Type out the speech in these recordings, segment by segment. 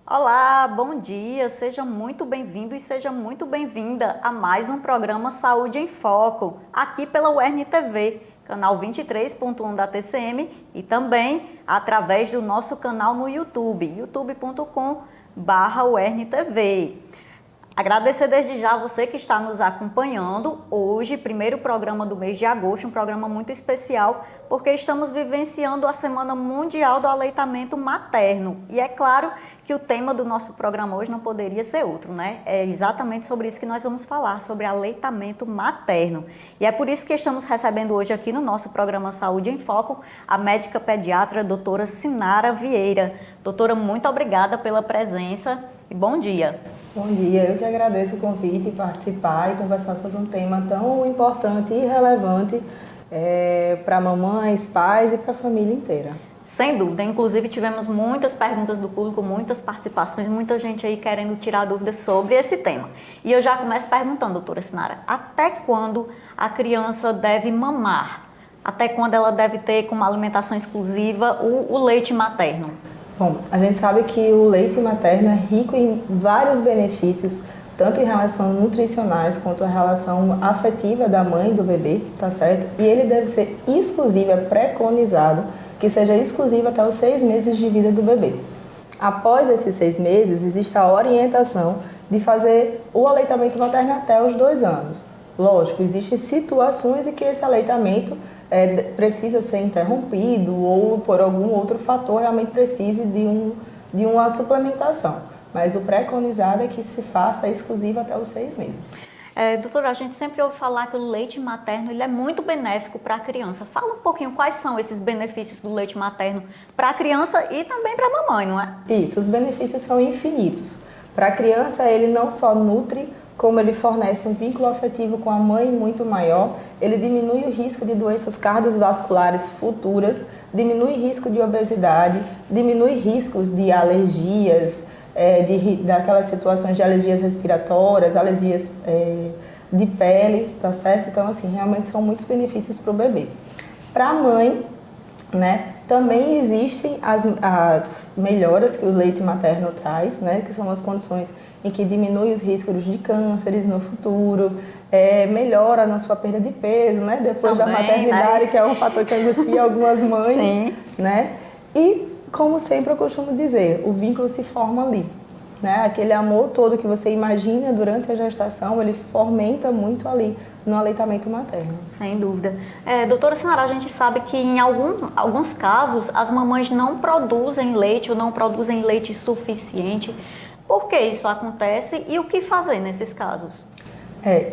Olá, bom dia, seja muito bem-vindo e seja muito bem-vinda a mais um programa Saúde em Foco, aqui pela UERN TV, canal 23.1 da TCM e também através do nosso canal no YouTube, youtube.com/UERN TV. Agradecer desde já a você que está nos acompanhando. Hoje, primeiro programa do mês de agosto, um programa muito especial, porque estamos vivenciando a Semana Mundial do Aleitamento Materno. E é claro que o tema do nosso programa hoje não poderia ser outro, né? É exatamente sobre isso que nós vamos falar, sobre aleitamento materno. E é por isso que estamos recebendo hoje aqui no nosso programa Saúde em Foco a médica pediatra doutora Sinara Vieira. Doutora, muito obrigada pela presença e bom dia. Bom dia, eu que agradeço o convite, participar e conversar sobre um tema tão importante e relevante para mamães, pais e para a família inteira. Sem dúvida, inclusive tivemos muitas perguntas do público, muitas participações, muita gente aí querendo tirar dúvidas sobre esse tema. E eu já começo perguntando, doutora Sinara, até quando a criança deve mamar? Até quando ela deve ter como alimentação exclusiva o leite materno? Bom, a gente sabe que o leite materno é rico em vários benefícios, tanto em relação nutricionais quanto a relação afetiva da mãe e do bebê, tá certo? E ele deve ser exclusivo, é preconizado que seja exclusivo até os 6 meses de vida do bebê. Após esses 6 meses, existe a orientação de fazer o aleitamento materno até os 2 anos. Lógico, existem situações em que esse aleitamento precisa ser interrompido ou por algum outro fator realmente precise de uma suplementação. Mas o preconizado é que se faça exclusivo até os 6 meses. Doutora, a gente sempre ouve falar que o leite materno ele é muito benéfico para a criança. Fala um pouquinho quais são esses benefícios do leite materno para a criança e também para a mamãe, não é? Isso, os benefícios são infinitos. Para a criança, ele não só nutre, como ele fornece um vínculo afetivo com a mãe muito maior, ele diminui o risco de doenças cardiovasculares futuras, diminui risco de obesidade, diminui riscos de alergias, daquelas situações de alergias respiratórias, alergias de pele, tá certo? Então, assim, realmente são muitos benefícios para o bebê. Para a mãe, né, também existem as melhoras que o leite materno traz, né, que são as condições em que diminui os riscos de cânceres no futuro, melhora na sua perda de peso, né, depois também, da maternidade, que é um fator que angustia algumas mães. Sim. Né? E, como sempre eu costumo dizer, o vínculo se forma ali. Né? Aquele amor todo que você imagina durante a gestação, ele fomenta muito ali no aleitamento materno. Sem dúvida. Doutora Sinara, a gente sabe que em alguns casos as mamães não produzem leite ou não produzem leite suficiente. Por que isso acontece e o que fazer nesses casos?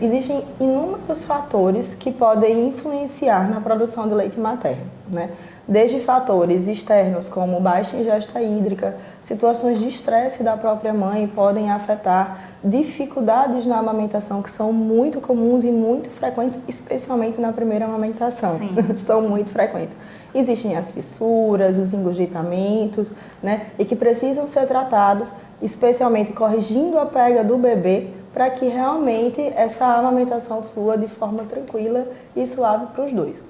Existem inúmeros fatores que podem influenciar na produção do leite materno, né? Desde fatores externos como baixa ingesta hídrica, situações de estresse da própria mãe podem afetar dificuldades na amamentação que são muito comuns e muito frequentes, especialmente na primeira amamentação. Sim. São muito frequentes. Existem as fissuras, os engurgitamentos, né? E que precisam ser tratados, especialmente corrigindo a pega do bebê, para que realmente essa amamentação flua de forma tranquila e suave para os dois.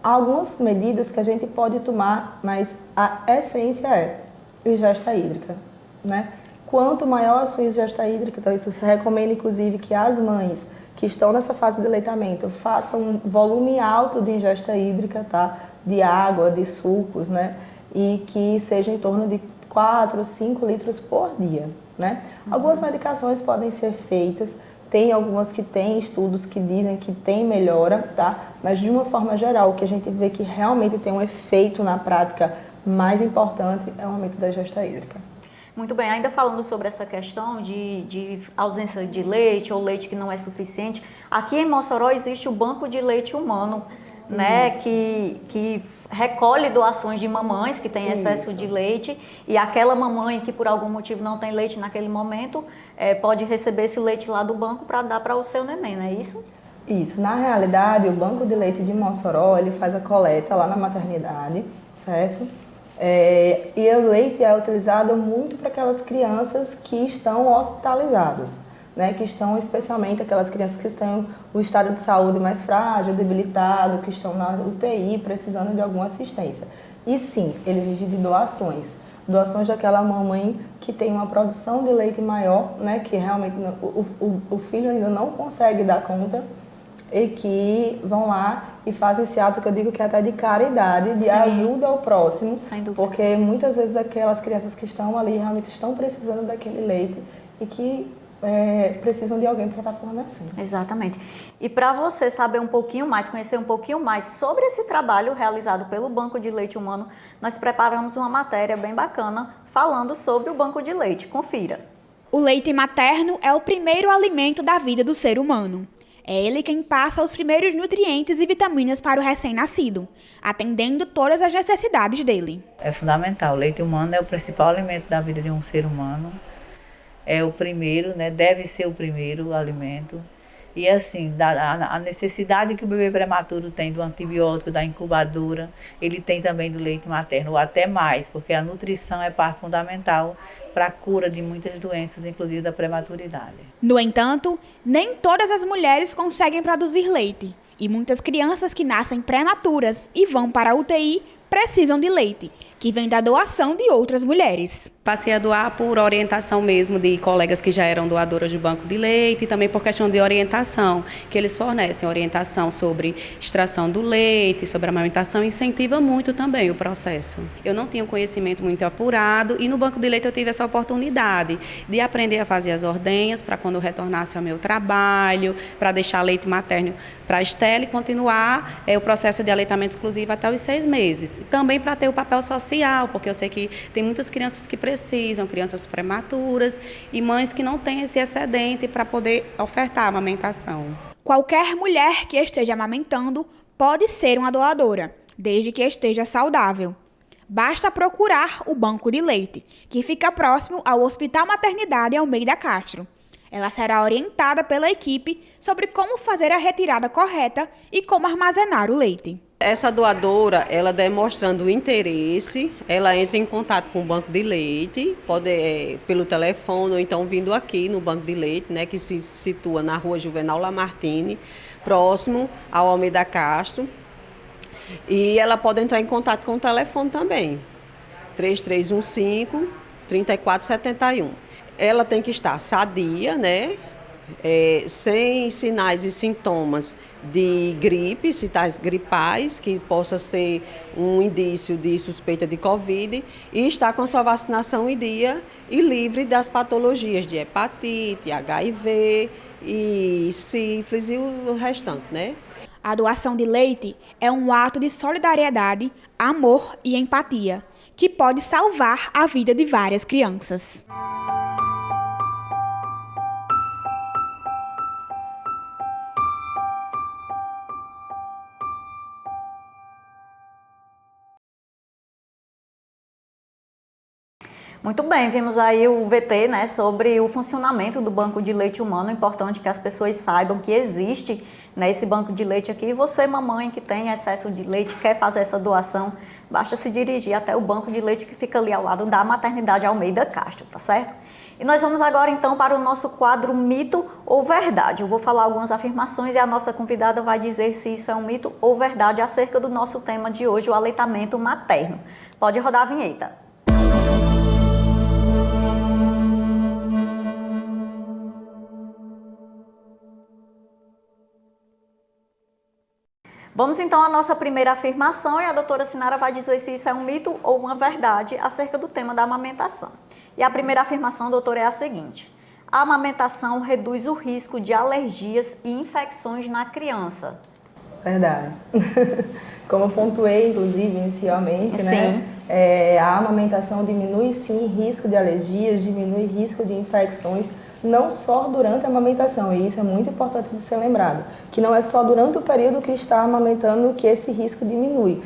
Há algumas medidas que a gente pode tomar, mas a essência é ingesta hídrica, né? Quanto maior a sua ingesta hídrica, então isso se recomenda inclusive que as mães que estão nessa fase de aleitamento façam um volume alto de ingesta hídrica, tá? De água, de sucos, né? E que seja em torno de 4, 5 litros por dia, né? Algumas medicações podem ser feitas, tem algumas que têm estudos que dizem que tem melhora, tá? Mas de uma forma geral, o que a gente vê que realmente tem um efeito na prática mais importante é o aumento da ingesta hídrica. Muito bem, ainda falando sobre essa questão de ausência de leite ou leite que não é suficiente, aqui em Mossoró existe o Banco de Leite Humano, né, que recolhe doações de mamães que têm excesso de leite e aquela mamãe que por algum motivo não tem leite naquele momento pode receber esse leite lá do banco para dar para o seu neném, não é isso? Isso, na realidade o Banco de Leite de Mossoró ele faz a coleta lá na maternidade, certo? E o leite é utilizado muito para aquelas crianças que estão hospitalizadas, né, que estão especialmente aquelas crianças que têm o estado de saúde mais frágil, debilitado, que estão na UTI precisando de alguma assistência. E sim, ele vive de doações. doações daquela mamãe que tem uma produção de leite maior, né, que realmente o filho ainda não consegue dar conta, e que vão lá e fazem esse ato que eu digo que é até de caridade, de ajuda ao próximo, porque muitas vezes aquelas crianças que estão ali realmente estão precisando daquele leite e que precisam de alguém para estar fornecendo. Exatamente. E para você saber um pouquinho mais, conhecer um pouquinho mais sobre esse trabalho realizado pelo Banco de Leite Humano, nós preparamos uma matéria bem bacana falando sobre o Banco de Leite. Confira. O leite materno é o primeiro alimento da vida do ser humano. É ele quem passa os primeiros nutrientes e vitaminas para o recém-nascido, atendendo todas as necessidades dele. É fundamental. O leite humano é o principal alimento da vida de um ser humano. É o primeiro, né? Deve ser o primeiro alimento. E assim, a necessidade que o bebê prematuro tem do antibiótico, da incubadora, ele tem também do leite materno, ou até mais, porque a nutrição é parte fundamental para a cura de muitas doenças, inclusive da prematuridade. No entanto, nem todas as mulheres conseguem produzir leite, e muitas crianças que nascem prematuras e vão para a UTI precisam de leite, que vem da doação de outras mulheres. Passei a doar por orientação mesmo de colegas que já eram doadoras de banco de leite e também por questão de orientação, que eles fornecem orientação sobre extração do leite, sobre amamentação, incentiva muito também o processo. Eu não tinha um conhecimento muito apurado e no banco de leite eu tive essa oportunidade de aprender a fazer as ordenhas para quando eu retornasse ao meu trabalho, para deixar leite materno para a Estela e continuar o processo de aleitamento exclusivo até os 6 meses. Também para ter o papel social, porque eu sei que tem muitas crianças que precisam, crianças prematuras e mães que não têm esse excedente para poder ofertar a amamentação. Qualquer mulher que esteja amamentando pode ser uma doadora, desde que esteja saudável. Basta procurar o Banco de Leite, que fica próximo ao Hospital Maternidade Almeida Castro. Ela será orientada pela equipe sobre como fazer a retirada correta e como armazenar o leite. Essa doadora, ela demonstrando interesse, ela entra em contato com o Banco de Leite, pode pelo telefone ou então vindo aqui no Banco de Leite, né, que se situa na Rua Juvenal Lamartine, próximo ao Almeida Castro. E ela pode entrar em contato com o telefone também, 3315-3471. Ela tem que estar sadia, né? Sem sinais e sintomas de gripe, sinais gripais, que possa ser um indício de suspeita de Covid, e estar com sua vacinação em dia e livre das patologias de hepatite, HIV e sífilis e o restante, né? A doação de leite é um ato de solidariedade, amor e empatia, que pode salvar a vida de várias crianças. Muito bem, vimos aí o VT, né, sobre o funcionamento do Banco de Leite Humano. É importante que as pessoas saibam que existe, né, esse banco de leite aqui. E você, mamãe, que tem excesso de leite, quer fazer essa doação, basta se dirigir até o banco de leite que fica ali ao lado da Maternidade Almeida Castro, tá certo? E nós vamos agora então para o nosso quadro Mito ou Verdade. Eu vou falar algumas afirmações e a nossa convidada vai dizer se isso é um mito ou verdade acerca do nosso tema de hoje, o aleitamento materno. Pode rodar a vinheta. Vamos então à nossa primeira afirmação e a doutora Sinara vai dizer se isso é um mito ou uma verdade acerca do tema da amamentação. E a primeira afirmação, doutora, é a seguinte: a amamentação reduz o risco de alergias e infecções na criança. Verdade. Como eu pontuei, inclusive, inicialmente, né? A amamentação diminui sim risco de alergias, diminui risco de infecções, não só durante a amamentação, e isso é muito importante de ser lembrado, que não é só durante o período que está amamentando que esse risco diminui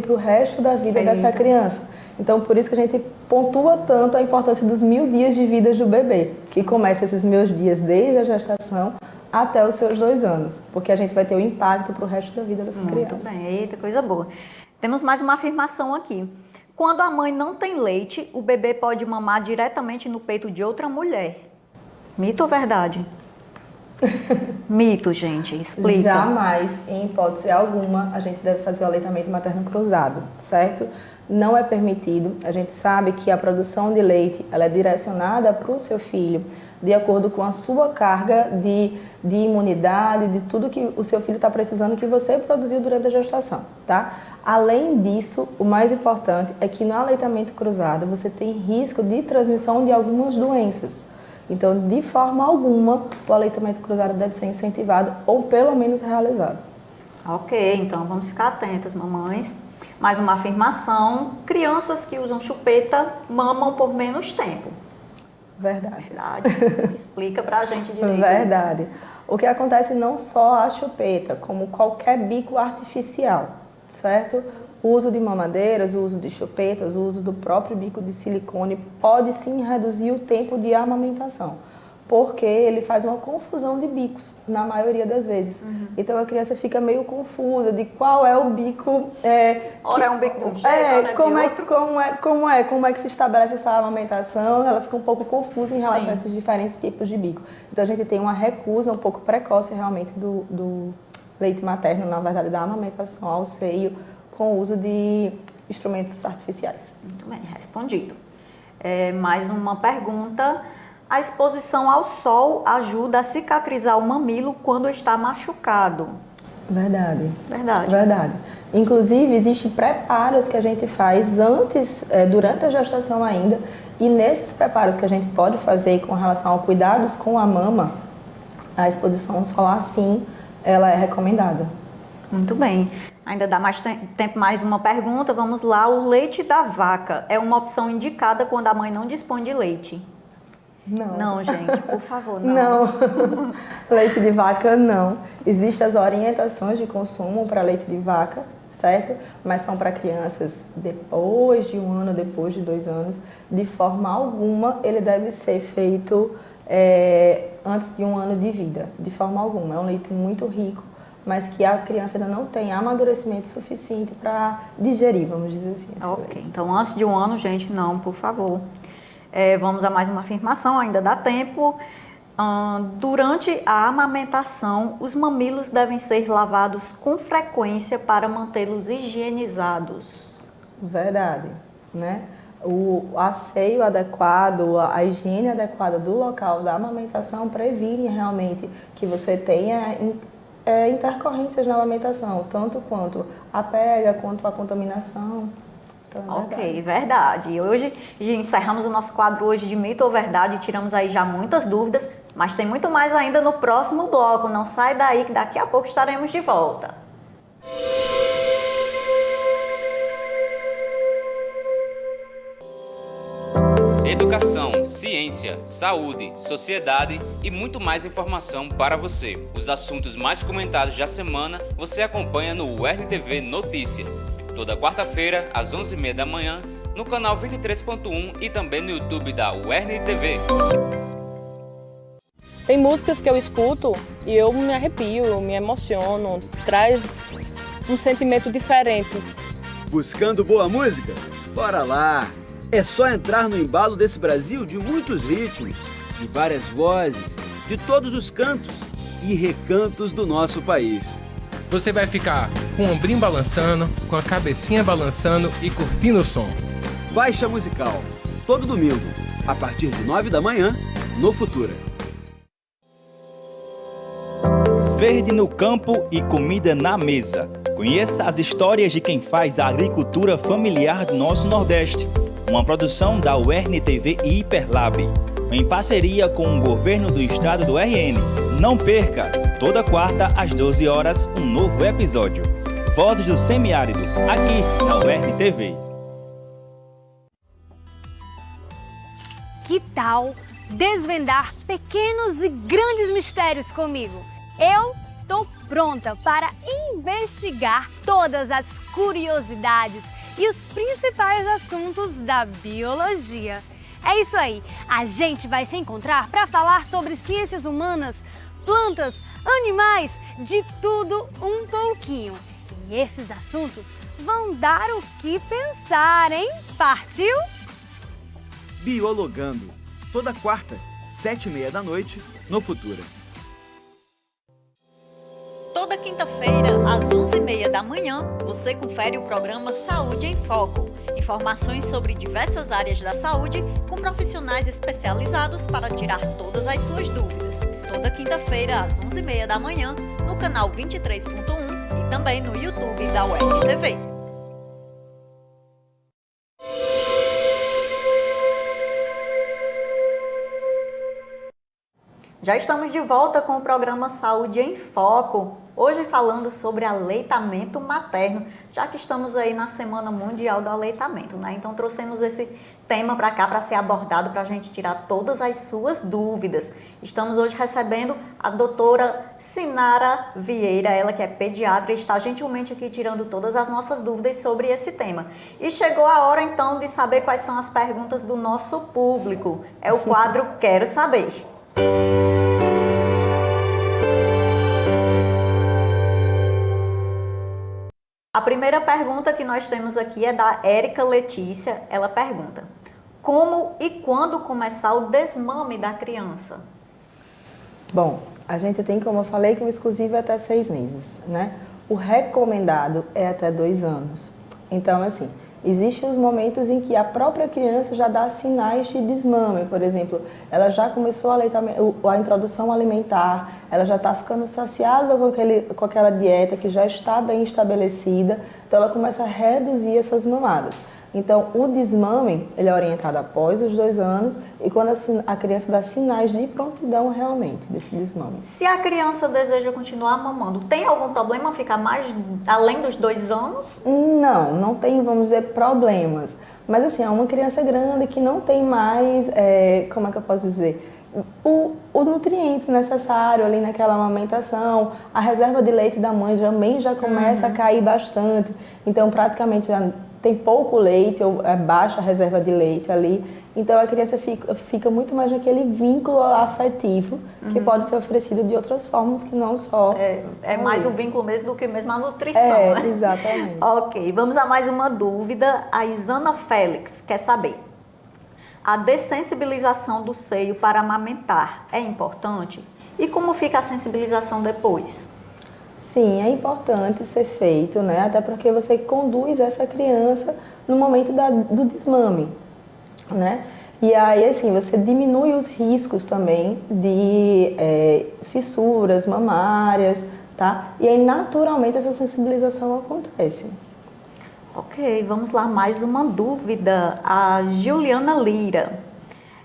para o resto da vida dessa criança. Então, por isso que a gente pontua tanto a importância dos 1000 dias de vida do bebê, que começa esses 1000 dias desde a gestação até os seus 2 anos, porque a gente vai ter o impacto para o resto da vida dessa criança. Muito bem, eita, coisa boa. Temos mais uma afirmação aqui. Quando a mãe não tem leite, o bebê pode mamar diretamente no peito de outra mulher. Mito ou verdade? Mito, gente, explica. Jamais, em hipótese alguma, a gente deve fazer o aleitamento materno cruzado, certo? não é permitido. A gente sabe que a produção de leite ela é direcionada para o seu filho de acordo com a sua carga de imunidade, de tudo que o seu filho está precisando que você produziu durante a gestação, tá? Além disso, o mais importante é que no aleitamento cruzado você tem risco de transmissão de algumas doenças. Então, de forma alguma, o aleitamento cruzado deve ser incentivado ou pelo menos realizado. Ok, então vamos ficar atentas, mamães. Mais uma afirmação: crianças que usam chupeta mamam por menos tempo. Verdade. Verdade. Explica pra gente direito. Verdade. O que acontece não só a chupeta, como qualquer bico artificial, certo? O uso de mamadeiras, o uso de chupetas, o uso do próprio bico de silicone pode sim reduzir o tempo de amamentação, porque ele faz uma confusão de bicos, na maioria das vezes. Então a criança fica meio confusa de qual é o bico... Ora é um bico de um jeito, como é que se estabelece essa amamentação, ela fica um pouco confusa em relação a esses diferentes tipos de bico. Então a gente tem uma recusa um pouco precoce realmente do leite materno, na verdade da amamentação ao seio, com o uso de instrumentos artificiais. Muito bem, respondido. Mais uma pergunta. A exposição ao sol ajuda a cicatrizar o mamilo quando está machucado? Verdade. Verdade. Verdade. Inclusive, existem preparos que a gente faz antes, durante a gestação ainda, e nesses preparos que a gente pode fazer com relação a cuidados com a mama, a exposição solar, sim, ela é recomendada. Muito bem. Ainda dá mais tempo, mais uma pergunta. Vamos lá. O leite da vaca é uma opção indicada quando a mãe não dispõe de leite? Não. Não, gente, por favor, não. Não. Leite de vaca, não. Existem as orientações de consumo para leite de vaca, certo? Mas são para crianças depois de 1 ano, depois de 2 anos. De forma alguma, ele deve ser feito antes de 1 ano de vida. De forma alguma. É um leite muito rico, mas que a criança ainda não tem amadurecimento suficiente para digerir, vamos dizer assim. Ok, então antes de 1 ano, gente, não, por favor. Vamos a mais uma afirmação, ainda dá tempo. Durante a amamentação, os mamilos devem ser lavados com frequência para mantê-los higienizados. Verdade, né? O asseio adequado, a higiene adequada do local da amamentação previne realmente que você tenha intercorrências na amamentação, tanto quanto a pega, quanto a contaminação. Então, ok, verdade. E hoje encerramos o nosso quadro hoje de mito ou verdade, tiramos aí já muitas dúvidas, mas tem muito mais ainda no próximo bloco. Não sai daí que daqui a pouco estaremos de volta. Educação, ciência, saúde, sociedade e muito mais informação para você. Os assuntos mais comentados da semana você acompanha no UERN-TV Notícias. Toda quarta-feira, às 11h30 da manhã, no canal 23.1 e também no YouTube da UERN-TV. Tem músicas que eu escuto e eu me arrepio, eu me emociono, traz um sentimento diferente. Buscando boa música? Bora lá! É só entrar no embalo desse Brasil de muitos ritmos, de várias vozes, de todos os cantos e recantos do nosso país. Você vai ficar com o ombrinho balançando, com a cabecinha balançando e curtindo o som. Baixa Musical, todo domingo, a partir de 9 da manhã, no Futura. Verde no campo e comida na mesa. Conheça as histórias de quem faz a agricultura familiar do nosso Nordeste. Uma produção da UERN-TV e Hiperlab, em parceria com o Governo do Estado do RN. Não perca! Toda quarta, às 12 horas, um novo episódio. Vozes do Semiárido, aqui na UERN-TV. Que tal desvendar pequenos e grandes mistérios comigo? Eu tô pronta para investigar todas as curiosidades e os principais assuntos da biologia. É isso aí, a gente vai se encontrar para falar sobre ciências humanas, plantas, animais, de tudo um pouquinho. E esses assuntos vão dar o que pensar, hein? Partiu? Biologando, toda quarta, 7h30 da noite, no Futura. Toda quinta-feira, às 11h30 da manhã, você confere o programa Saúde em Foco. Informações sobre diversas áreas da saúde com profissionais especializados para tirar todas as suas dúvidas. Toda quinta-feira às 11h30 da manhã no canal 23.1 e também no YouTube da UERN-TV. Já estamos de volta com o programa Saúde em Foco, hoje falando sobre aleitamento materno, já que estamos aí na Semana Mundial do Aleitamento, né? Então trouxemos esse tema para cá para ser abordado, para a gente tirar todas as suas dúvidas. Estamos hoje recebendo a doutora Sinara Vieira, ela que é pediatra e está gentilmente aqui tirando todas as nossas dúvidas sobre esse tema. E chegou a hora então de saber quais são as perguntas do nosso público. É o quadro Quero Saber. A primeira pergunta que nós temos aqui é da Érica Letícia. Ela pergunta: como e quando começar o desmame da criança? Bom, a gente tem, como eu falei, que o exclusivo é até 6 meses, né? O recomendado é até 2 anos. Então, assim, existem os momentos em que a própria criança já dá sinais de desmame. Por exemplo, ela já começou a introdução alimentar, ela já está ficando saciada com aquela dieta que já está bem estabelecida, então ela começa a reduzir essas mamadas. Então, o desmame, ele é orientado após os 2 anos e quando a criança dá sinais de prontidão realmente desse desmame. Se a criança deseja continuar mamando, tem algum problema ficar mais além dos 2 anos? Não tem, vamos dizer, problemas. Mas assim, é uma criança grande que não tem mais, como é que eu posso dizer, o nutriente necessário ali naquela amamentação, a reserva de leite da mãe também já começa a cair bastante, então praticamente já tem pouco leite ou baixa a reserva de leite ali, então a criança fica muito mais naquele vínculo afetivo que pode ser oferecido de outras formas que não só... É mais o vínculo mesmo do que mesmo a nutrição, né? Exatamente. Ok, vamos a mais uma dúvida. A Isana Félix quer saber: a dessensibilização do seio para amamentar é importante? E como fica a sensibilização depois? Sim, é importante ser feito, né? Até porque você conduz essa criança no momento do desmame, né? E aí, assim, você diminui os riscos também de fissuras mamárias, tá? E aí, naturalmente, essa sensibilização acontece. Ok, vamos lá, mais uma dúvida. A Juliana Lira,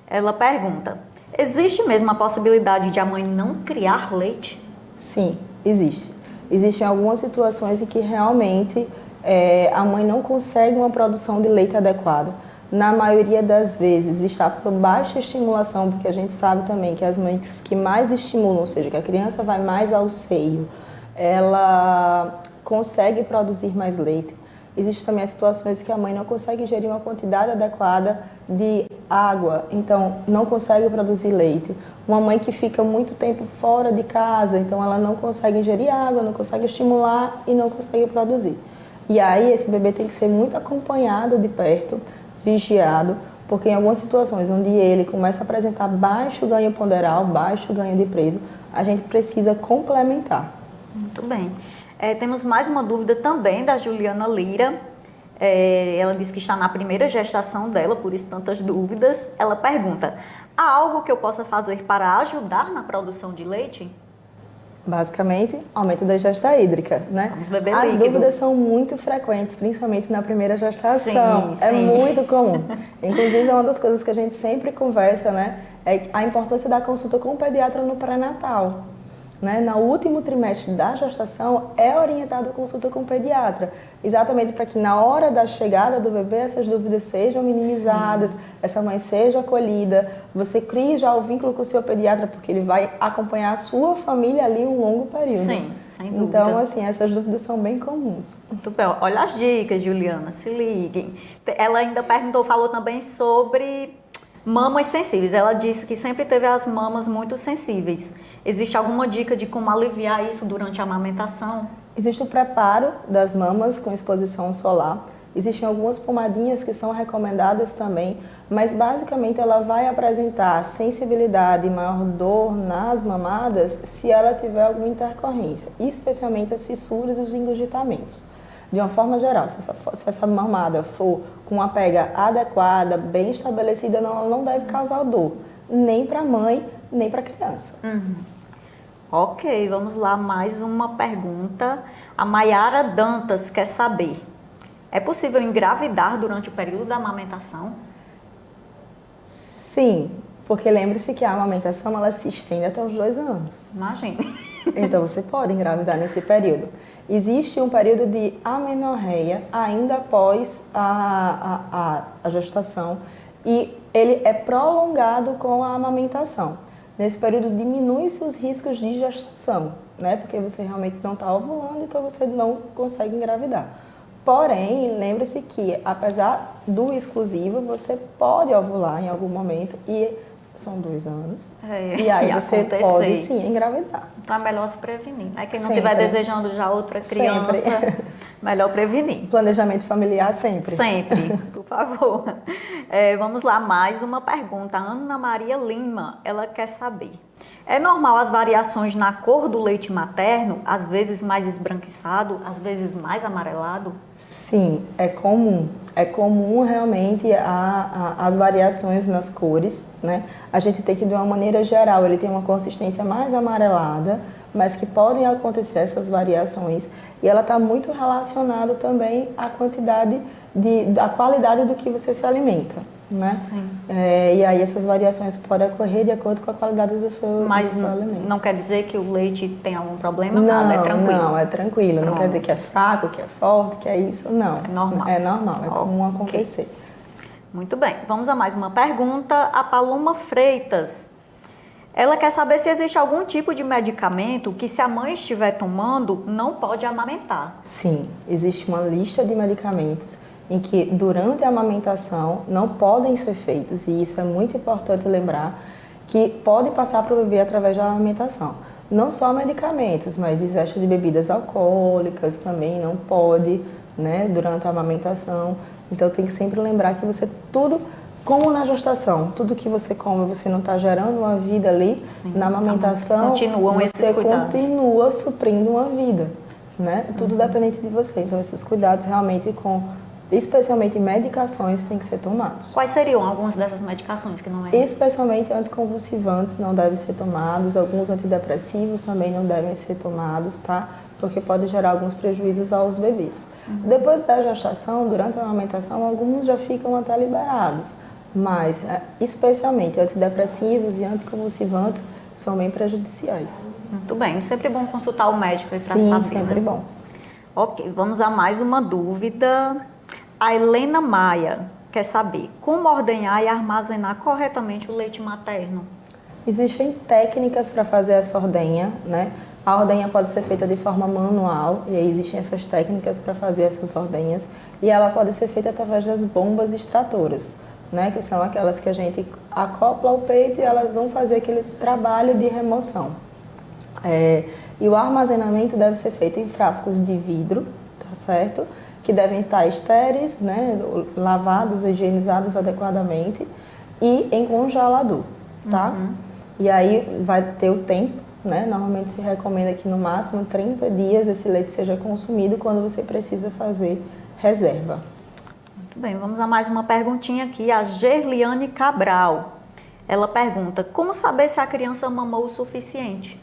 ela pergunta: existe mesmo a possibilidade de a mãe não criar leite? Sim, existe. Existem algumas situações em que realmente a mãe não consegue uma produção de leite adequada. Na maioria das vezes está por baixa estimulação, porque a gente sabe também que as mães que mais estimulam, ou seja, que a criança vai mais ao seio, ela consegue produzir mais leite. Existem também as situações que a mãe não consegue ingerir uma quantidade adequada de água, então não consegue produzir leite. Uma mãe que fica muito tempo fora de casa, então ela não consegue ingerir água, não consegue estimular e não consegue produzir. E aí esse bebê tem que ser muito acompanhado de perto, vigiado, porque em algumas situações onde ele começa a apresentar baixo ganho ponderal, baixo ganho de peso, a gente precisa complementar. Muito bem. Temos mais uma dúvida também da Juliana Lira. Ela disse que está na primeira gestação dela, por isso tantas dúvidas. Ela pergunta: há algo que eu possa fazer para ajudar na produção de leite? Basicamente, aumento da ingesta hídrica, né? Vamos beber As líquido. dúvidas são muito frequentes, principalmente na primeira gestação. Sim. É muito comum. Inclusive, é uma das coisas que a gente sempre conversa, né? É a importância da consulta com o pediatra no pré-natal. Né? No último trimestre da gestação é orientado a consulta com o pediatra, exatamente para que na hora da chegada do bebê essas dúvidas sejam minimizadas, essa mãe seja acolhida, você crie já o vínculo com o seu pediatra, porque ele vai acompanhar a sua família ali um longo período. Sim, sem dúvida. Então, assim, essas dúvidas são bem comuns. Muito bem. Olha as dicas, Juliana, se liguem. Ela ainda falou também sobre mamas sensíveis. Ela disse que sempre teve as mamas muito sensíveis. Existe alguma dica de como aliviar isso durante a amamentação? Existe o preparo das mamas com exposição solar. Existem algumas pomadinhas que são recomendadas também, mas basicamente ela vai apresentar sensibilidade e maior dor nas mamadas se ela tiver alguma intercorrência, especialmente as fissuras e os engurgitamentos. de uma forma geral, se essa mamada for com uma pega adequada, bem estabelecida, não deve causar dor, nem para a mãe, nem para a criança. Ok, vamos lá, mais uma pergunta. A Maiara Dantas quer saber, é possível engravidar durante o período da amamentação? Sim, porque lembre-se que a amamentação ela se estende até os 2 anos. Imagine. Então você pode engravidar nesse período. Existe um período de amenorreia ainda após a gestação e ele é prolongado com a amamentação. Nesse período diminui-se os riscos de gestação, né? Porque você realmente não está ovulando, então você não consegue engravidar. Porém, lembre-se que apesar do exclusivo, você pode ovular em algum momento e são 2 anos. E aí você pode sim engravidar. Então é melhor se prevenir, né? Quem não Sempre. estiver desejando já outra criança, melhor prevenir. Planejamento familiar sempre. Sempre, por favor. Vamos lá, mais uma pergunta. A Ana Maria Lima, ela quer saber. É normal as variações na cor do leite materno, às vezes mais esbranquiçado, às vezes mais amarelado? Sim, é comum. É comum realmente as variações nas cores, né? A gente tem que, de uma maneira geral, ele tem uma consistência mais amarelada, mas que podem acontecer essas variações. E ela está muito relacionada também à quantidade, à qualidade do que você se alimenta, né? Sim. E aí essas variações podem ocorrer de acordo com a qualidade do seu alimento. Não quer dizer que o leite tem algum problema? Nada, é tranquilo? Não, é tranquilo. Não quer dizer que é fraco, que é forte, que é isso, não. É normal. É normal, é comum acontecer. Muito bem, vamos a mais uma pergunta. A Paloma Freitas, ela quer saber se existe algum tipo de medicamento que, se a mãe estiver tomando, não pode amamentar. Sim, existe uma lista de medicamentos em que, durante a amamentação, não podem ser feitos, e isso é muito importante lembrar, que pode passar para o bebê através da amamentação. Não só medicamentos, mas ingesta de bebidas alcoólicas também não pode, né, durante a amamentação. Então tem que sempre lembrar que você tudo, como na gestação, tudo que você come, você não está gerando uma vida ali. Sim, na amamentação, você continua suprindo uma vida, né? Tudo dependente de você. Então esses cuidados realmente especialmente medicações, têm que ser tomados. Quais seriam algumas dessas medicações que não é? Especialmente anticonvulsivantes não devem ser tomados, alguns antidepressivos também não devem ser tomados, tá? Porque pode gerar alguns prejuízos aos bebês. Depois da gestação, durante a amamentação, alguns já ficam até liberados, mas especialmente antidepressivos e anticonvulsivantes são bem prejudiciais. Muito bem, é sempre bom consultar o médico para saber. Sim, sempre bom. Ok, vamos a mais uma dúvida. A Helena Maia quer saber como ordenhar e armazenar corretamente o leite materno. Existem técnicas para fazer essa ordenha, né? A ordenha pode ser feita de forma manual, e aí existem essas técnicas para fazer essas ordenhas, e ela pode ser feita através das bombas extratoras, né? Que são aquelas que a gente acopla ao peito e elas vão fazer aquele trabalho de remoção. E o armazenamento deve ser feito em frascos de vidro, tá certo? Que devem estar estéreis, né? Lavados, higienizados adequadamente, e em congelador, tá? E aí vai ter o tempo, né? Normalmente se recomenda que no máximo 30 dias esse leite seja consumido quando você precisa fazer reserva. Muito bem, vamos a mais uma perguntinha aqui. A Gerliane Cabral, ela pergunta, como saber se a criança mamou o suficiente?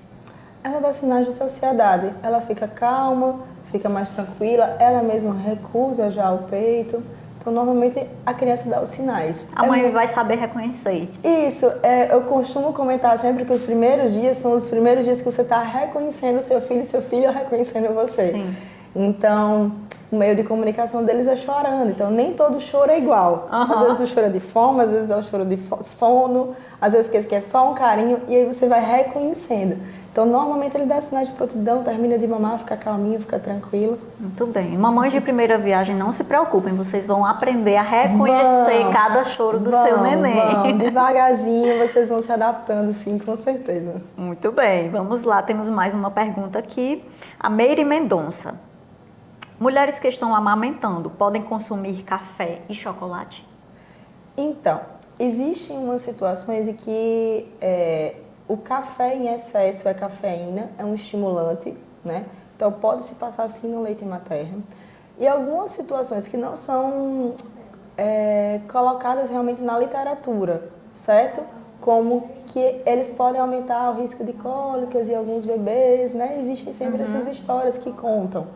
Ela dá sinais de saciedade, ela fica calma, fica mais tranquila, ela mesma recusa já o peito. Então, normalmente, a criança dá os sinais. A mãe vai saber reconhecer. Isso. Eu costumo comentar sempre que os primeiros dias são os primeiros dias que você está reconhecendo o seu filho reconhecendo você. Sim. Então, o meio de comunicação deles é chorando. Então, nem todo choro é igual. Às vezes o choro é de fome, às vezes é o choro de sono, às vezes que é só um carinho, e aí você vai reconhecendo. Então, normalmente ele dá sinais de prontidão, termina de mamar, fica calminho, fica tranquilo. Muito bem. Mamães de primeira viagem, não se preocupem, vocês vão aprender a reconhecer cada choro do seu neném. Devagarzinho, vocês vão se adaptando, sim, com certeza. Muito bem. Vamos lá, temos mais uma pergunta aqui. A Meire Mendonça. Mulheres que estão amamentando podem consumir café e chocolate? Então, existem umas situações em que o café em excesso é cafeína, é um estimulante, né? Então pode se passar assim no leite materno. E algumas situações que não são colocadas realmente na literatura, certo? Como que eles podem aumentar o risco de cólicas em alguns bebês, né? Existem sempre essas histórias que contam.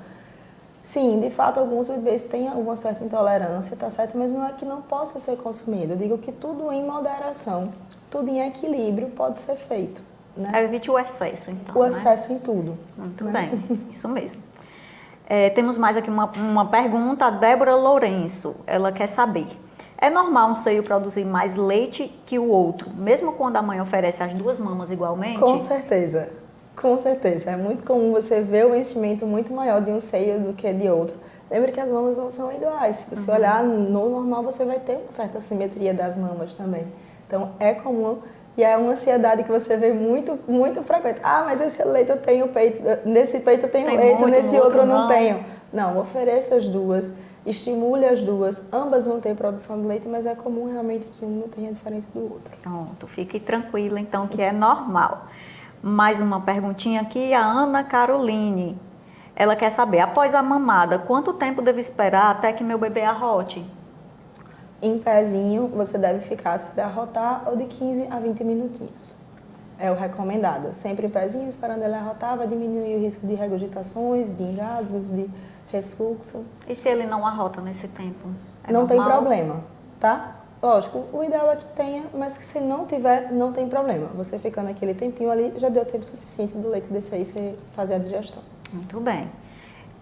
Sim, de fato, alguns bebês têm alguma certa intolerância, tá certo? Mas não é que não possa ser consumido. Eu digo que tudo em moderação, tudo em equilíbrio pode ser feito, né? Evite o excesso, então, O excesso em tudo. Muito bem, isso mesmo. Temos mais aqui uma pergunta, a Débora Lourenço, ela quer saber. É normal um seio produzir mais leite que o outro, mesmo quando a mãe oferece as duas mamas igualmente? Com certeza, com certeza. É muito comum você ver o enchimento muito maior de um seio do que de outro. Lembre que as mamas não são iguais. Se você olhar no normal, você vai ter uma certa simetria das mamas também. Então, é comum e é uma ansiedade que você vê muito, muito frequente. Ah, mas esse leite eu tenho peito, nesse peito eu tenho leite, muito, nesse outro eu não não tenho. Não, ofereça as duas. Estimule as duas, ambas vão ter produção de leite, mas é comum realmente que um não tenha diferença do outro. Pronto, fique tranquila então que é normal. Mais uma perguntinha aqui, a Ana Caroline. Ela quer saber, após a mamada, quanto tempo devo esperar até que meu bebê arrote? Em pezinho, você deve ficar até arrotar ou de 15 a 20 minutinhos. É o recomendado. Sempre em pezinho, esperando ele arrotar, vai diminuir o risco de regurgitações, de engasgos, de refluxo. E se ele não arrota nesse tempo? Não tem normal? problema, tá? Lógico, o ideal é que tenha, mas que se não tiver, não tem problema. Você ficando aquele tempinho ali, já deu tempo suficiente do leite descer aí você fazer a digestão. Muito bem.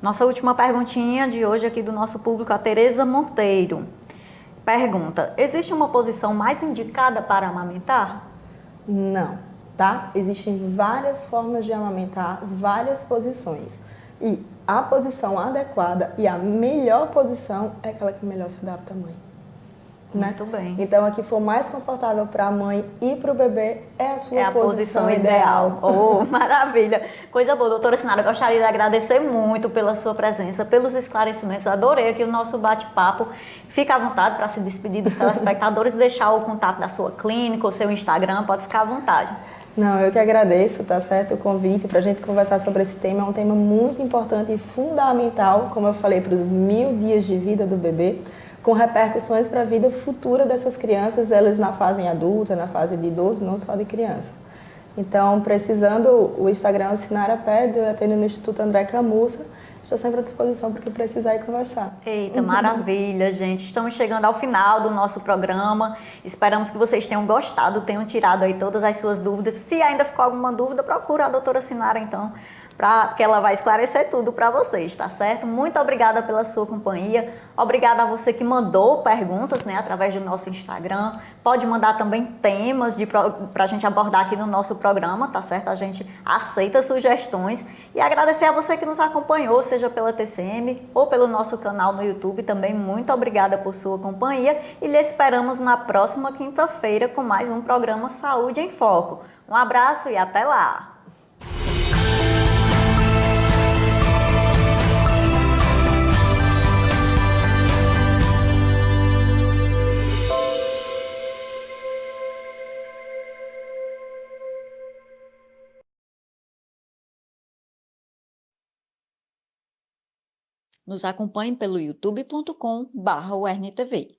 Nossa última perguntinha de hoje aqui do nosso público, a Tereza Monteiro. Pergunta, existe uma posição mais indicada para amamentar? Não, tá? Existem várias formas de amamentar, várias posições. E a posição adequada e a melhor posição é aquela que melhor se adapta à mãe. Né? Muito bem. Então, a que for mais confortável para a mãe e para o bebê é a sua posição ideal. Oh, maravilha. Coisa boa, doutora Sinara, gostaria de agradecer muito pela sua presença, pelos esclarecimentos. Adorei aqui o nosso bate-papo. Fica à vontade para se despedir dos telespectadores e deixar o contato da sua clínica, o seu Instagram, pode ficar à vontade. Não, eu que agradeço, tá certo, o convite para a gente conversar sobre esse tema. É um tema muito importante e fundamental, como eu falei, para os 1000 dias de vida do bebê, com repercussões para a vida futura dessas crianças, elas na fase adulta, na fase de idoso, não só de criança. Então, precisando, o Instagram é Sinara Ped, eu atendo no Instituto André Camussa, estou sempre à disposição para o que precisar e conversar. Eita, maravilha, gente. Estamos chegando ao final do nosso programa. Esperamos que vocês tenham gostado, tenham tirado aí todas as suas dúvidas. Se ainda ficou alguma dúvida, procura a doutora Sinara, então, porque ela vai esclarecer tudo para vocês, tá certo? Muito obrigada pela sua companhia. Obrigada a você que mandou perguntas, né, através do nosso Instagram. Pode mandar também temas para a gente abordar aqui no nosso programa, tá certo? A gente aceita sugestões. E agradecer a você que nos acompanhou, seja pela TCM ou pelo nosso canal no YouTube também. Muito obrigada por sua companhia e lhe esperamos na próxima quinta-feira com mais um programa Saúde em Foco. Um abraço e até lá! Nos acompanhe pelo youtube.com/UERN TV.